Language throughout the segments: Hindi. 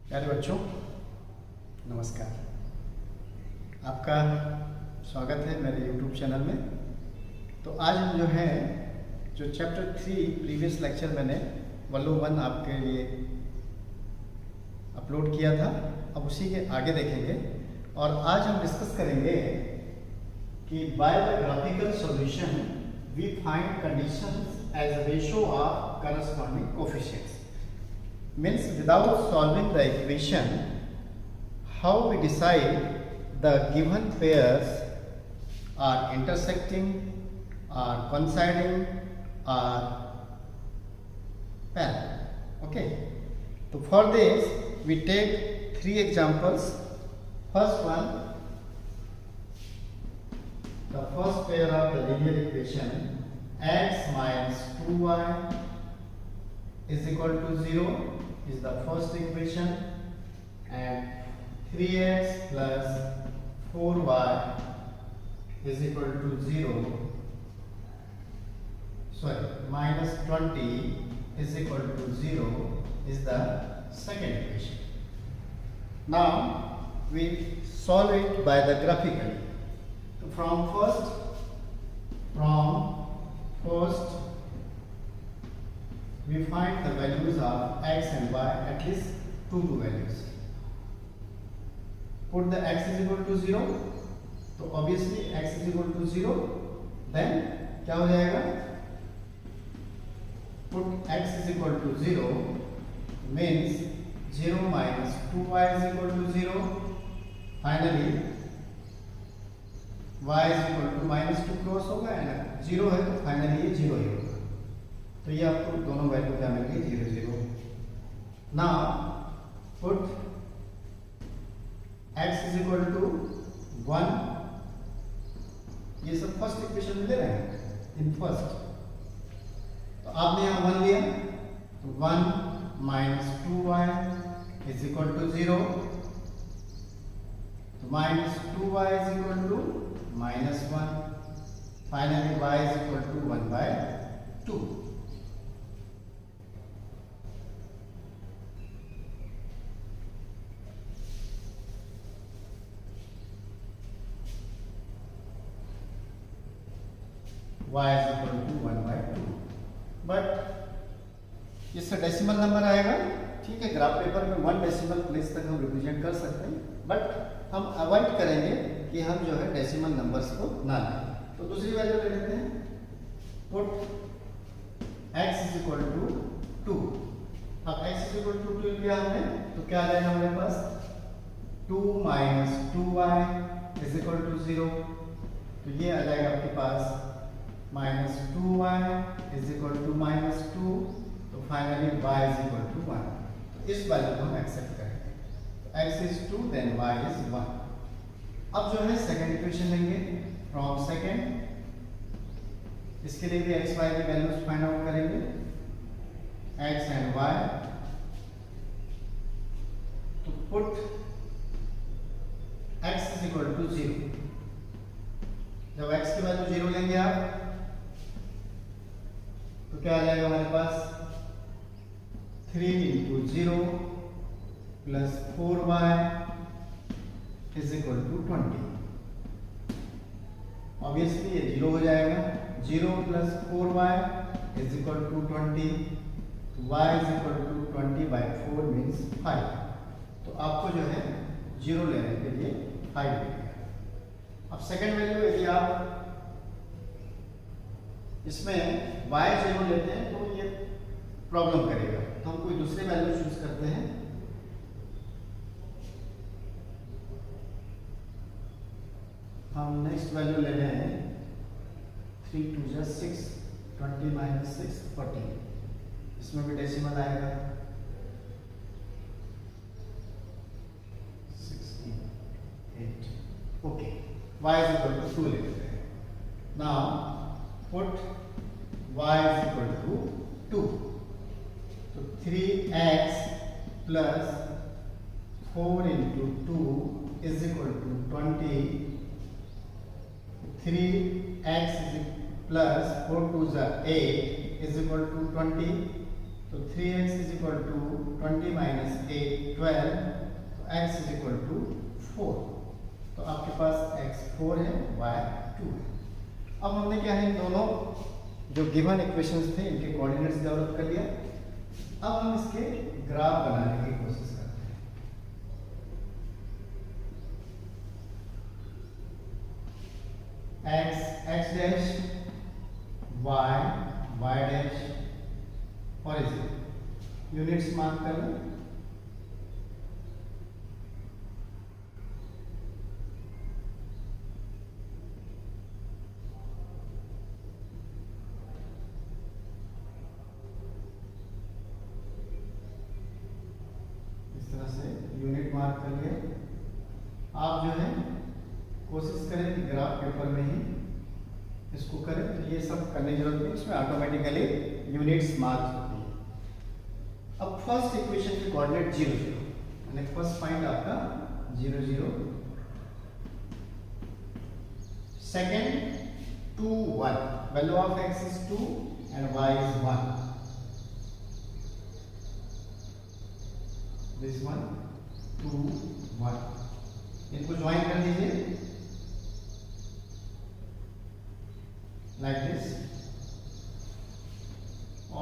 प्यारे बच्चों, नमस्कार। आपका स्वागत है मेरे YouTube चैनल में। तो आज हम जो चैप्टर 3 प्रीवियस लेक्चर मैंने वॉल्यूम 1 आपके लिए अपलोड किया था, अब उसी के आगे देखेंगे। और आज हम डिस्कस करेंगे कि by the graphical solution we find conditions as a ratio of corresponding coefficients. Means without solving the equation, how we decide the given pairs are intersecting, are coinciding, are parallel. Okay. So for this we take 3 examples. First one, the first pair of the linear equation x minus 2y is equal to 0 is the first equation, and 3x plus 4y is equal to 0, sorry, minus 20 is equal to 0 is the second equation. Now we solve it by the graphically. So from first we find the values of x and y, at least two values. Put the x is equal to 0, तो obviously x is equal to 0, then क्या हो जाएगा? Put x is equal to 0 means 0 minus 2y is equal to 0. Finally y is equal to minus 2 cross होगा है ना, 0 है तो फाइनली ये 0 ही होगा। तो ये आपको दोनों वैल्यू क्या मिल गई? 0 0। Now put x is equal to 1, ये सब फर्स्ट इक्वेशन में ले रहे हैं इन फर्स्ट। तो आपने यहाँ 1 लिया तो 1 minus 2y is equal to 0, तो minus 2y is equal to minus 1, finally y is equal to 1/2। y is equal to 1/2। But इससे डेसिमल नंबर आएगा, ठीक है। ग्राफ पेपर में 1 डेसिमल प्लेस तक हम रिप्रेजेंट कर सकते हैं, बट हम अवॉइड करेंगे कि हम जो है डेसिमल नंबर्स को ना लें। तो दूसरी वैल्यू ले लेते हैं। Put x is equal to 2। अब x इज इक्वल टू 2 लिया हमने, तो क्या आ जाएगा हमारे पास? 2 minus 2y is equal to 0, तो ये आ जाएगा आपके पास minus 2y is equal to minus 2, तो finally y is equal to 1। तो इस वैल्यू को हम एक्सेप्ट करेंगे। तो x is 2 then y is 1। अब जो है सेकंड इक्वेशन लेंगे फ्रॉम सेकंड, इसके लिए भी x y की वैल्यूज फाइंड आउट करेंगे, x एंड y। तो put x is equal to 0। जब x की वैल्यू 0 लेंगे आप तो क्या आ जाएगा हमारे पास? 3 into 0 plus 4y is equal to 20। Obviously ये 0 हो जाएगा। 0 plus 4y is equal to 20, y is equal to 20/4 means 5। तो आपको जो है 0 लेने के लिए 5 मिलेगा। अब सेकेंड वैल्यू यदि आप इसमें y 0 लेते हैं तो ये प्रॉब्लम करेगा, तो हम कोई दूसरी वैल्यू चूज करते हैं। हम नेक्स्ट वैल्यू ले रहे हैं 3 2 6, 20 माइनस 6 14। इसमें भी डेसिमल आएगा 16 8। Okay, y is equal to 2 ले लेते हैं। Now put y is equal to 2, तो 3x plus 4 into 2 is equal to 20, 3x plus 4 2 8 is equal to 20। तो 3x is equal to 20 minus 8 12, तो x इज इक्वल टू 4। तो आपके पास x 4 है, y 2 है। अब हमने क्या है, इन दोनों जो गिवन इक्वेशंस थे इनके कोऑर्डिनेट्स डेवलप कर लिया। अब हम इसके ग्राफ बनाने की कोशिश करते हैं। x dash, y dash, origin units mark कर लें। इस तरह से यूनिट मार्क कर लिए। आप जो है कोशिश करें कि ग्राफ पेपर में ही इसको करें, तो ये सब करने की जरूरत नहीं, इसमें ऑटोमेटिकली यूनिट्स मार्क होती है। अब फर्स्ट इक्वेशन की कोऑर्डिनेट 0 0, यानी फर्स्ट पॉइंट आपका 0 0, second 2 1, value of x is 2 and y is 1, this one 2 1, इनको ज्वाइन कर दीजिए लाइक दिस।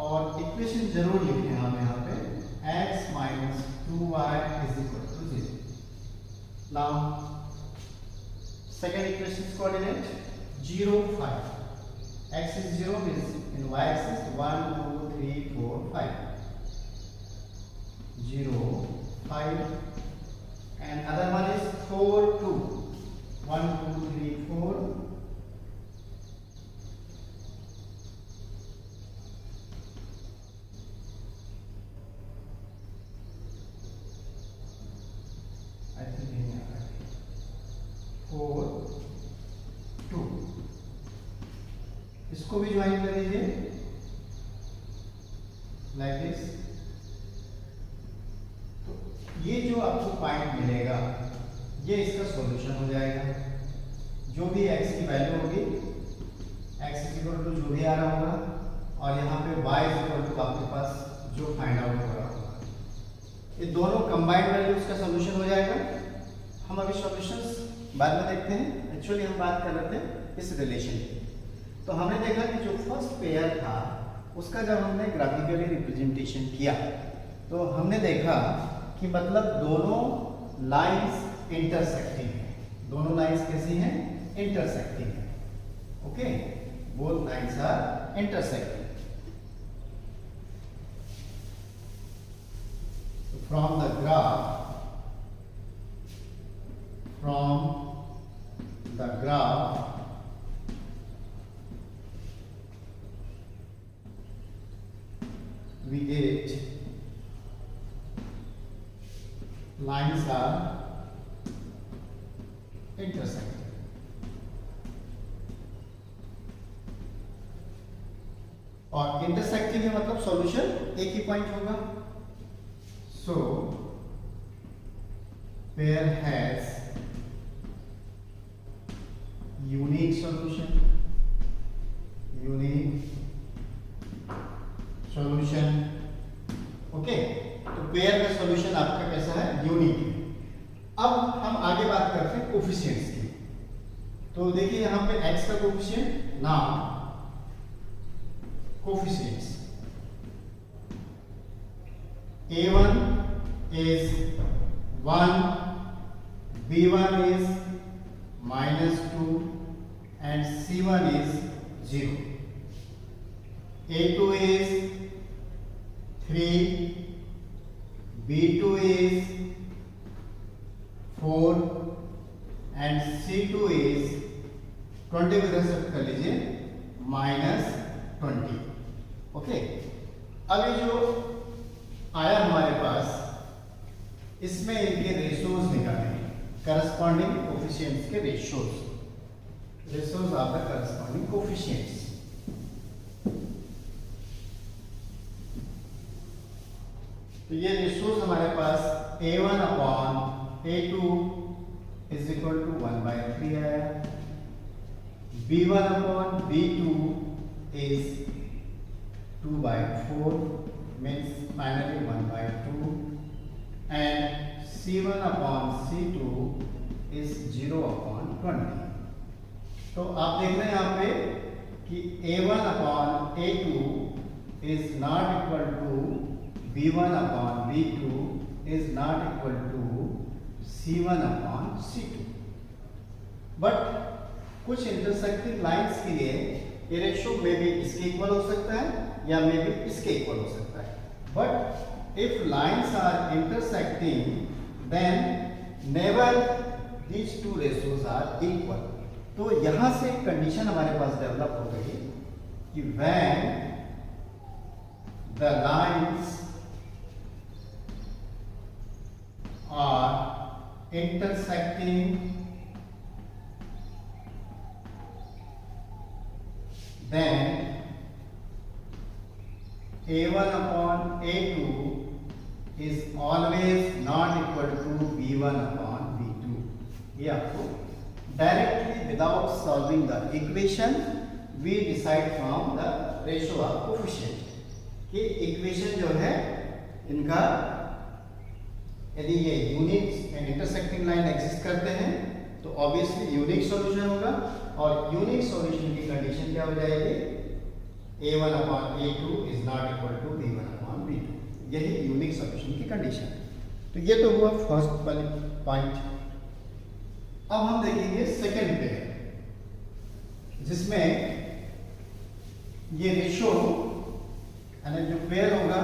और इक्वेशन जरूर लिखें हम यहाँ पे, x minus 2y is equal to 0। Now second equation coordinate 0 5, x is 0 means in y axis 1 2 3 4 5, 0 5, and other one is 4 2, 1 2 3 4, I think 4 2, इसको भी ज्वाइन कर दीजिए लाइक दिस। तो ये जो आपको पॉइंट मिलेगा ये इसका सॉल्यूशन हो जाएगा। जो भी x की वैल्यू होगी, x इज इक्वल टू जो भी आ रहा होगा, और यहाँ पे y इज इक्वल टू आपके पास जो फाइंड आउट हो रहा होगा, ये दोनों कंबाइंड वैल्यूज का सॉल्यूशन हो जाएगा। हम अभी सॉल्यूशंस बाद में देखते हैं, एक्चुअली हम बात कर रहे थे इस रिलेशन की। तो हमने देखा कि जो फर्स्ट पेयर था उसका जब हमने ग्राफिकली रिप्रेजेंटेशन किया तो हमने देखा कि मतलब दोनों लाइंस इंटरसेक्टिंग है। दोनों लाइंस कैसी हैं? इंटरसेक्टिंग है। Okay, both lines are intersecting. From the graph we get lines are intersecting. और इंटरसेक्टिंग है मतलब सॉल्यूशन एक ही पॉइंट होगा। So pair has unique solution, okay. तो पेयर का सॉल्यूशन आपका कैसा है? यूनिक है। अब हम आगे बात करते हैं कोफिशिएंट्स की। तो देखिए यहाँ पे x का coefficient, now coefficients a1 is 1, b1 is -2 and c1 is 0. a2 is 3, b2 is 4 and c2 is 20 को इधर शिफ्ट कर लीजिए -20। ओके, अब ये जो आया हमारे पास इसमें इनके रेशियोज निकालने हैं, करस्पॉन्डिंग कोफिशिएंट्स के ratios of the corresponding coefficients. तो ये रेशियोज हमारे पास a1 upon a2 is equal to 1/3 आया, B1 upon B2 is 2/4, means finally 1/2, and C1 upon C2 is 0/20. तो आप देख रहे हैं यहाँ पे कि A1 upon A2 is not equal to B1 upon B2 is not equal to C1 upon C2. But कुछ इंटरसेक्टिंग लाइंस के लिए ये रेशियो में भी इसके इक्वल हो सकता है या में भी इसके इक्वल हो सकता है. But if lines are intersecting then never these two ratios are equal. तो यहां से एक कंडीशन हमारे पास डेवलप हो गई कि when the lines are intersecting then A1 upon A2 is always not equal to B1 upon B2. ये आपको directly without solving the equation we decide from the ratio of coefficient कि equation जो है इनका यदि ये unique and intersecting line exist करते हैं तो ऑब्वियसली यूनिक सॉल्यूशन होगा और यूनिक सॉल्यूशन की कंडीशन क्या हो जाएगी A1 upon A2 is not equal to B1 upon B2. यही यूनिक सॉल्यूशन की कंडीशन है. तो ये तो हुआ फर्स्ट वाली पॉइंट. अब हम देखेंगे सेकंड पेयर जिसमें ये रेशो यानी जो पेयर होगा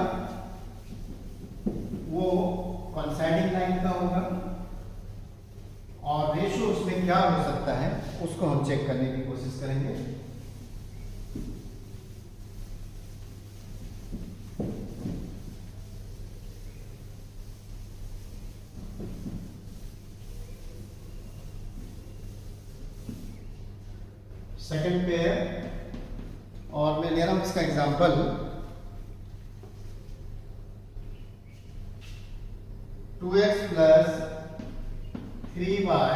वो कोइंसाइडिंग लाइन का होगा और रेशो उसमें क्या हो सकता है उसको हम चेक करने की कोशिश करेंगे. सेकंड पेयर और मैं ले रहा हूं इसका example 2x plus 3y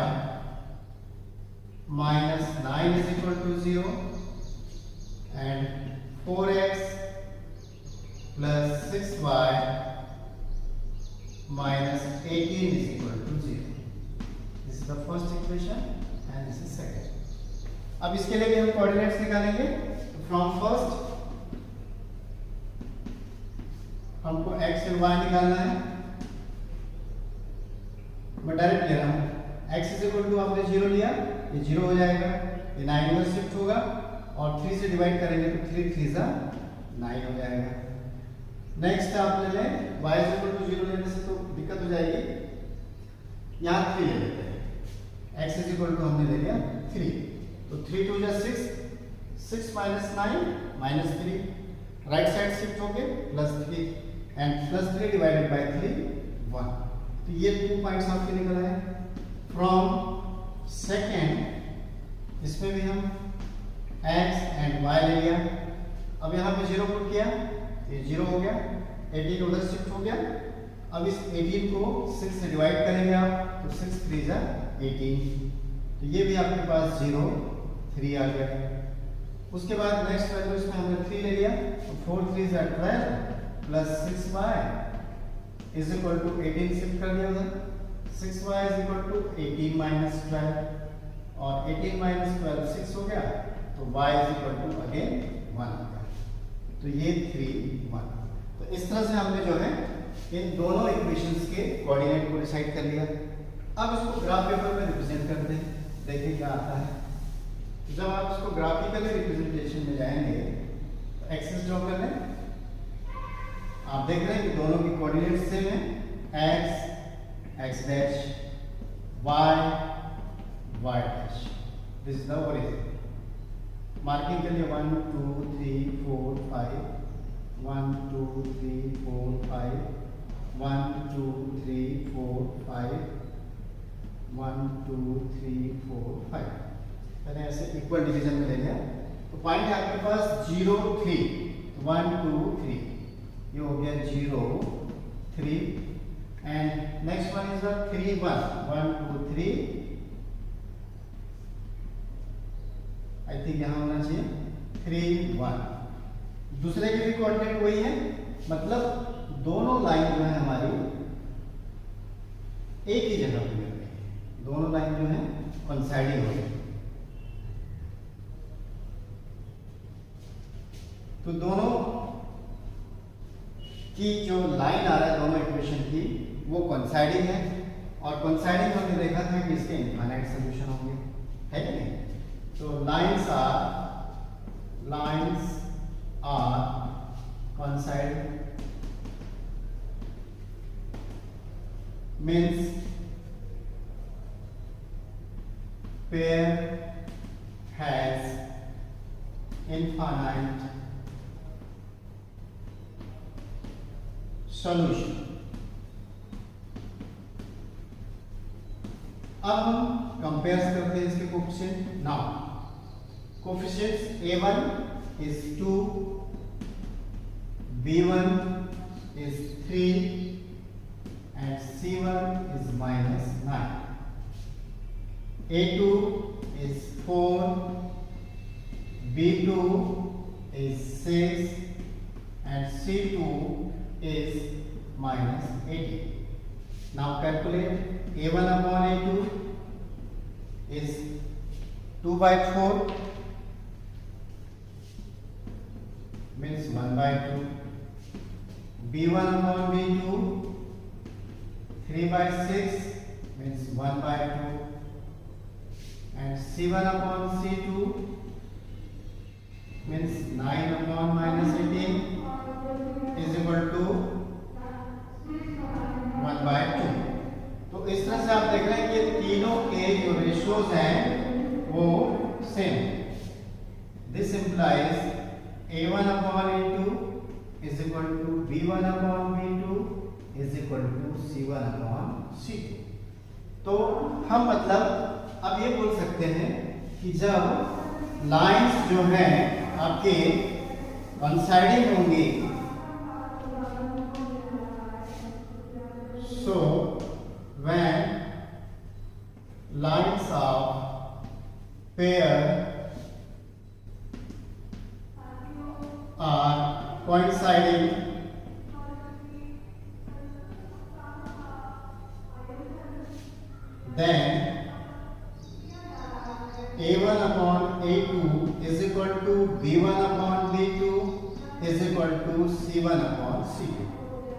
minus 9 is equal to 0 and 4x plus 6y minus 18 is equal to 0. This is the first equation and this is second. अब इसके लिए भी हम कोऑर्डिनेट्स निकालेंगे. फ्रॉम फर्स्ट हमको x और y निकालना है. मैं डायरेक्ट ले रहा हूं. x इज इक्वल टू आपने 0 लिया, ये 0 हो जाएगा, ये 9 में शिफ्ट होगा और 3 से डिवाइड करेंगे तो 3 3 जा 9 हो जाएगा. नेक्स्ट आप ले लें y इज इक्वल टू 0 लेने से तो दिक्कत हो जाएगी. यहां 3 ले लेते हैं. x इज इक्वल टू हमने ले लिया 3 तो 3 2 जा 6, 6 minus 9 minus 3, right side shift हो गए +3 एंड +3 डिवाइडेड बाय 3 1. तो ये 2 पॉइंट्स आपके निकल आए. फ्रॉम सेकंड इसमें भी हम x एंड y ले लिया. अब यहाँ पे 0 पुट किया, ये 0 हो गया, 18 उधर शिफ्ट हो गया. अब इस 18 को 6 से डिवाइड करेंगे आप तो 6 3 जा 18, तो ये भी आपके पास 0 3 आ गया. उसके बाद नेक्स्ट वैल्यू इसमें हमने 3 ले लिया तो 4 3 जा 12 plus 6y is equal to 18 shift कर दिया उधर. 6y is equal to 18 minus 12 और 18 माइनस 12 6 हो गया तो y is equal to again 1 हो गया. तो ये 3 1. तो इस तरह से हमने जो है इन दोनों इक्वेशंस के कोऑर्डिनेट को डिसाइड कर लिया. अब इसको ग्राफ पेपर में रिप्रेजेंट करते हैं, देखिए क्या आता है. जब आप इसको ग्राफिकली रिप्रेजेंटेशन में जाएंगे तो एक्सिस ड्रॉ कर लें. आप देख रहे हैं कि दोनों की कोऑर्डिनेट्स सेम है. x dash y dash. This is the origin. Marking के लिए 1 2 3 4 5 1 2 3 4 5 1 2 3 4 5 1 2 3 4 5. मैंने ऐसे इक्वल डिवीजन में ले लिया. तो पॉइंट है आपके पास 0 3 1 2 3, ये हो गया 0 3 and next one is the 3 1 1 2 3 I think यहाँ होना चाहिए 3 1। दूसरे की भी कोऑर्डिनेट वही है, मतलब दोनों लाइन जो है हमारी एक ही जगह पे मिल रही है, दोनों लाइन जो है कोइंसाइडिंग हो रही है। तो दोनों की जो लाइन आ रहा है दोनों इक्वेशन की वो कोइंसाइडिंग है, और कोइंसाइडिंग हमने देखा था कि इसके इनफाइनाइट सॉल्यूशन होंगे, है कि नहीं? तो lines are coinciding means pair has infinite solution। अब हम कंपेयर करते हैं इसके coefficient. Now coefficients A1 is 2, B1 is 3 and C1 is -9, A2 is 4, B2 is 6 and C2 is -18। Now calculate A1 upon A2 is 2/4 means 1/2, B1 upon B2 3/6 means 1/2 and C1 upon C2 means 9 upon -18 is equal to 1/2। तो इस तरह से आप देख रहे हैं कि तीनों के जो रेशियोज हैं वो same. This implies A1 upon A2 is equal to B1 upon B2 is equal to C1 upon C2। तो हम मतलब अब ये बोल सकते हैं कि जब लाइंस जो हैं आपके कोइंसाइडिंग होंगी, so when lines of pair are coinciding, then A1 upon A2 is equal to B1 upon B2 is equal to C1 upon C2।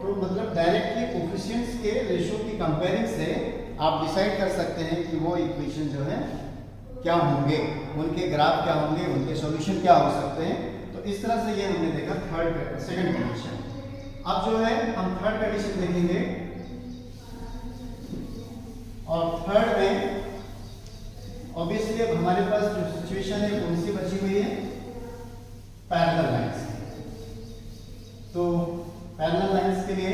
तो मतलब डायरेक्टली कोफिशिएंट्स के रेशियो की कंपेयरिंग से आप डिसाइड कर सकते हैं कि वो इक्वेशन जो है क्या होंगे, उनके ग्राफ क्या होंगे, उनके सॉल्यूशन क्या हो सकते हैं। तो इस तरह से ये हमने देखा सेकंड कंडीशन। अब जो है हम थर्ड कंडीशन देखेंगे, और थर्ड में ऑब्वियसली अब हमारे पास जो सिचुएशन है कौन सी बची हुई है, पैरेलल लाइंस। तो पैरेलल लाइंस के लिए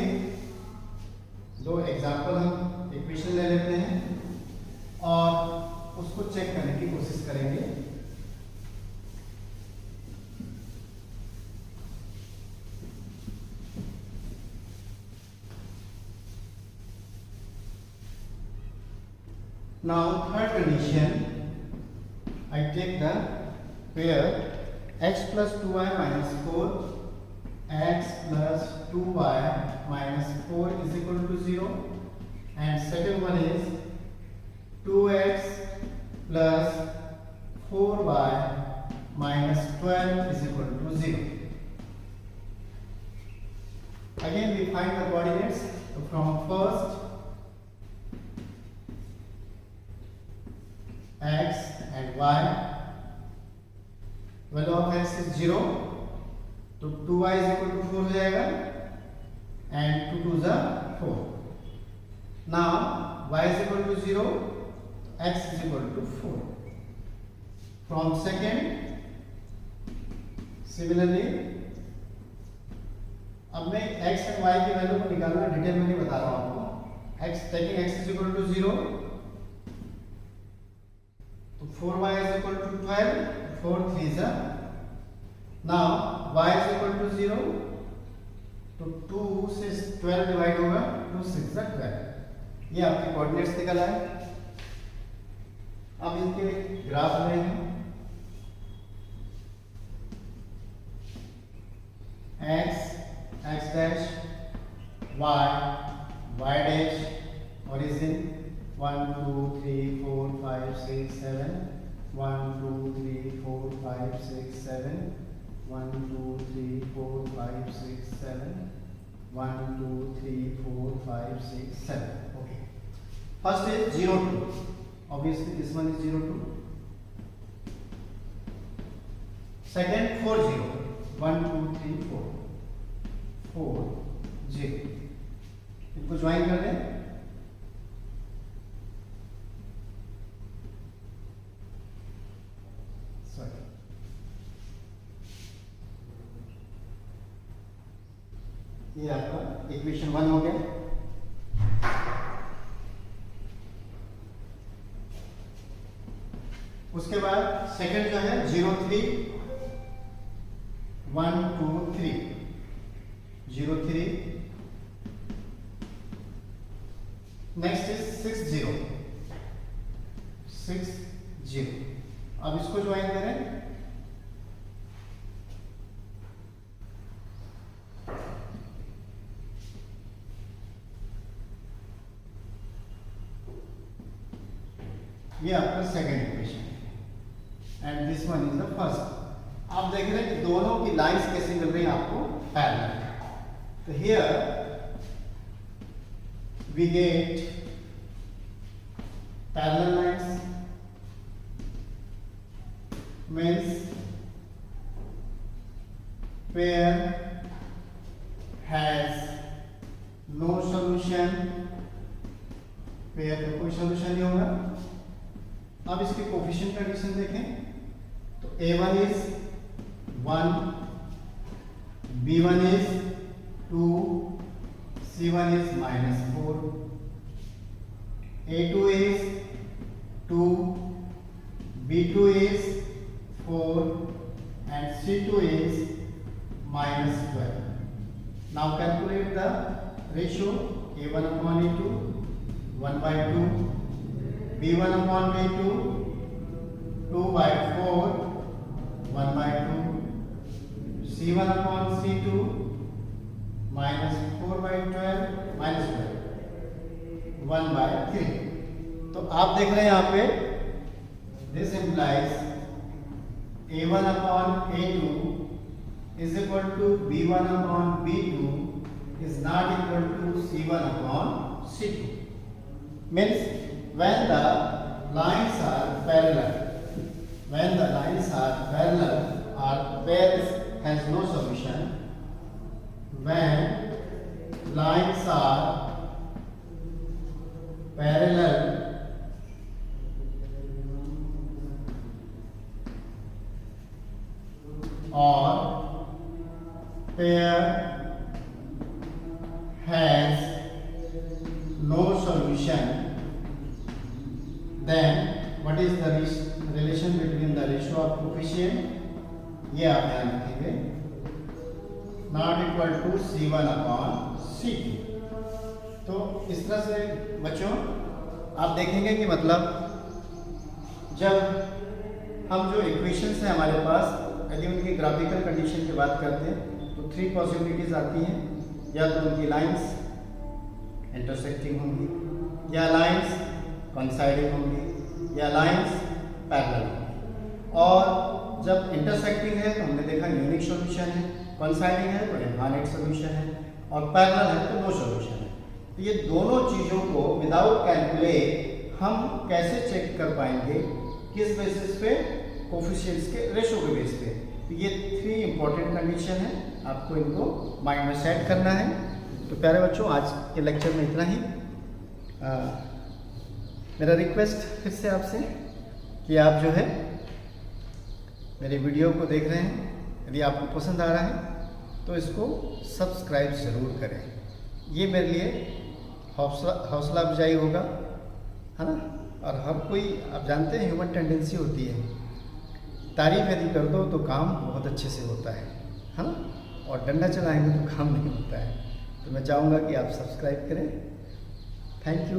दो एग्जांपल हम इक्वेशन ले लेते हैं और उसको चेक करने की कोशिश करेंगे। Now third condition, I take the pair x plus 2y minus 4, x plus 2y minus 4 is equal to 0, and second one is 2x plus 4y minus 12 is equal to 0. Again we find the coordinates from first x and y, value of x is 0, तो 2y is equal to 4 हो जाएगा, and 2 2s are 4। Now y is equal to 0, x is equal to 4। From second, similarly, अब मैं x and y की वैल्यू को निकालना डिटेल में नहीं बता रहा हूँ आपको। x taking x is equal to 0, तो 4y is equal to 12, 4 3s are। Now y is equal to 0, तो 2 से 12 डिवाइड होगा, 2 6 are 12। ये आपके कोऑर्डिनेट्स निकल आए। अब इनके ग्राफ लेंगे। x dash, y dash, origin 1 2 3 4 5 6 7, 1 2 3 4 5 6 7, 1 2 3 4 5 6 7, 1 2 3 4 5 6 7. Okay. First is 0 2. Obviously this one is 0 2. Second 4 0. 1 2 3 4 4 0. इनको ज्वाइन कर दें. सॉरी, ये आपका इक्वेशन 1 हो गया. उसके बाद सेकंड जो है 0 3 1 2 3 0 3. Next is 6 0 6 0. अब इसको ज्वाइन करें. ये आपका second equation and this one is the first. आप देख रहे हैं कि दोनों की लाइंस कैसे मिल रही हैं आपको पैरेलल. तो here we get parallel lines means pair has no solution. Pair का कोई सोल्यूशन नहीं होगा. अब इसके कोफिशिएंट कंडीशन देखें तो a1 is 1, b1 is 2, c1 is -4, a2 is 2, b2 is 4 and c2 is -12. Now calculate the ratio. a1 upon a2 1/2, b1 upon b2 2/4 1/2, c1 upon c2 -4/12 -12 1/3. तो आप देख रहे हैं यहाँ पे this implies a1 upon a2 is equal to b1 upon b2 is not equal to c1 upon c2. Means when the lines are parallel, or pairs has no solution, when lines are parallel or pair has no solution, then what is the relation between the ratio of coefficient? ये आप ध्यान रखेंगे. Not equal to c1 upon c2. तो इस तरह से बच्चों आप देखेंगे कि मतलब जब हम जो इक्वेशंस हैं हमारे पास, यदि उनकी ग्राफिकल कंडीशन की बात करते हैं तो 3 पॉसिबिलिटीज आती हैं. या तो उनकी लाइंस इंटरसेक्टिंग होंगी, या लाइंस कोइंसाइडिंग होंगी, या लाइंस पैरेलल होंगी. और जब इंटरसेक्टिंग है तो हमने देखा यूनिक सॉल्यूशन है, कोइंसाइडिंग है तो इनफाइनाइट सॉल्यूशन है, और पैरेलल है तो नो सॉल्यूशन है. तो ये दोनों चीज़ों को विदाउट कैलकुलेट हम कैसे चेक कर पाएंगे? किस बेसिस पे? कोफिशिएंट्स के रेशो के बेस पे. तो ये 3 इंपॉर्टेंट कंडीशन है, आपको इनको माइंड में सेट करना है. तो प्यारे बच्चों आज के लेक्चर में इतना ही. मेरा रिक्वेस्ट फिर से आपसे कि आप जो है मेरे वीडियो को देख रहे हैं, यदि आपको पसंद आ रहा है तो इसको सब्सक्राइब ज़रूर करें. ये मेरे लिए हौसला अफजाई होगा, है ना. और हर कोई, आप जानते हैं ह्यूमन टेंडेंसी होती है, तारीफ यदि कर दो तो काम बहुत अच्छे से होता है ना. और डंडा चलाएंगे तो काम नहीं होता है. तो मैं चाहूँगा कि आप सब्सक्राइब करें. Thank you.